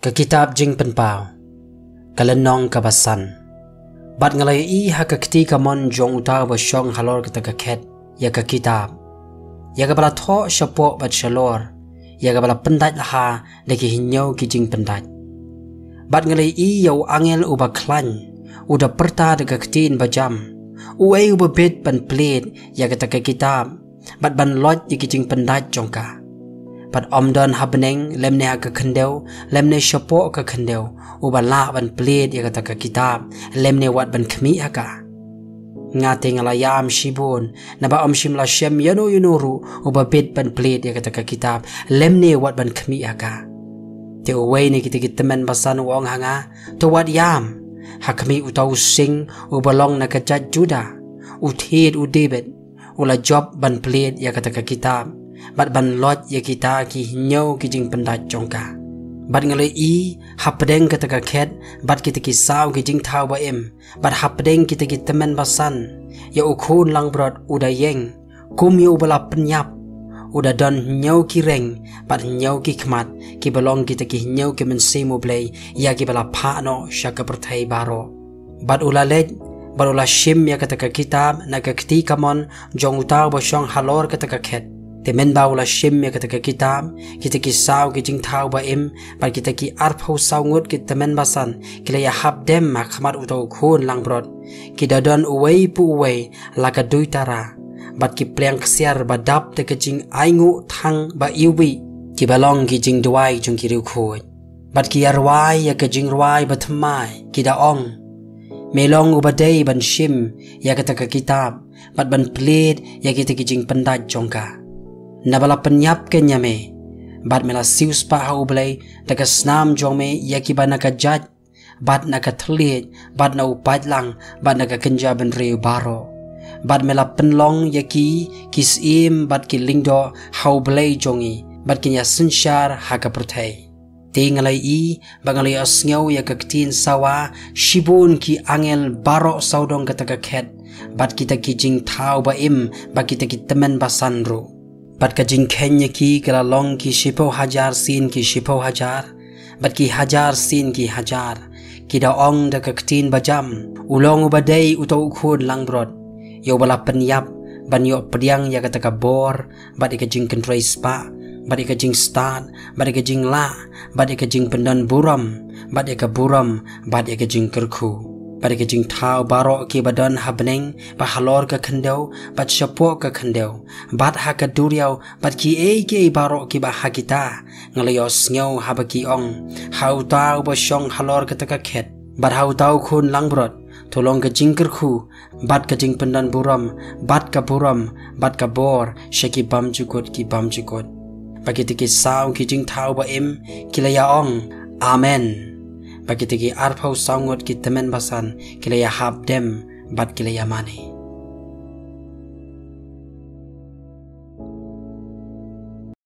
Ke kitab jing penpau, kalenong kabasan. Bat ngalay i ha ka ketika mon jong utaw ba syong halor kita ka ket, ya ka kitab. Ya ka bala tho syapok bat shalor, ya ka bala pendat laha lagi hinyaw ki jing pendat. Bat ngalay i yaw angel uba klan, uda perta daga ketin ba jam, uay uba bed ban plate, ya ka ka kitab, bat ban lot ya ki jing pendat jongka. Pat omdon habeneng lemne ha ka kendeu lemne syapo ka kendeu uban la ban plate ya kata ka kitab lemne wat ban khmi aka ngate ngalayam shibun naba om shimla shem yano yunuru uba bed ban plate ya kata ka kitab lemne wat ban khmi aka te uway ni kita temen basan wong hanga to wat yam hakmi utau sing ubalong na kajat juda uthid udebet ula job ban plate ya kata ka kitab bat ban lot ya kita ki hinyaw ki jing pendat jongka. Bat ngalay i hapdeng kata ka ket bat kita ki saw ki jing thaw ba em bat hapdeng kita ki temen basan ya ukhun lang brot uda yeng kum yu bala penyap uda don hinyaw ki reng bat hinyaw ki khmat ki balong kita ki hinyaw ki mensemo blay ya ki bala phano syaka perthai baro bat ulalej bat ula shim ya kata ka kitab na ka ketika mon jong utaw ba syong halor kata ka ket temen baula shim ya kata ka kitab kita ki saw ki jing thaw ba em par kita ki arphau saw ngut ki temen basan kila ya hab dem ma khamat utau khun lang brot ki dadon uway pu uway laka duitara bat ki pleng ksiar ba dap te ka jing aingu thang ba iwi ki balong ki jing duai jung ki riu khoi bat ki arwai ya ka jing rwai ba thmai ki da ong melong ubadai ban shim ya kata ka kitab bat ban plate ya kita ki jing pendat jongka nabala penyap ke nyame bat mela sius pa hau blay daga snam jong me yaki ba naka jaj bat naka thlit bat na upat lang bat naka kenja ben reu baro bat mela penlong yaki kis im bat ki lingdo hau blay jongi bat kinya sunshar haka perthai tingalai i bangalai asngaw ya kaktin sawa shibun ki angel baro saudong kata ka ket bat kita ki jing thaw ba im bat kita ki temen basan ru bat ka jing kenya ki kala long ki shipo hajar sin ki shipo hajar bat ki hajar sin ki hajar ki da ong da kaktin bajam ulong ubadai utau khun lang brot yo bala penyap ban yo pediang ya kata ka bor bat ka jing kentrai spa bat ka jing start bat ka jing la bat ka jing pendan buram bat ka buram bat ka jing kerku bat ka jing thaw baro ki badan habneng ba halor ka khendeu bat syapo ka khendeu bat ha ka duriau bat ki ke baro ki ba hakita ngalayos ngau habaki ong hau taw ba syong halor ka taka khet bat hau taw khun langbrot tolong ka jing kerku bat ka jing pendan buram bat ka bor syaki bam jukut ki bam jukut bagiti ki saw ki jing thaw ba em kilaya ong amen bagiti ki arphau sawngot ki temen basan kilaya hab dem bat kilaya mani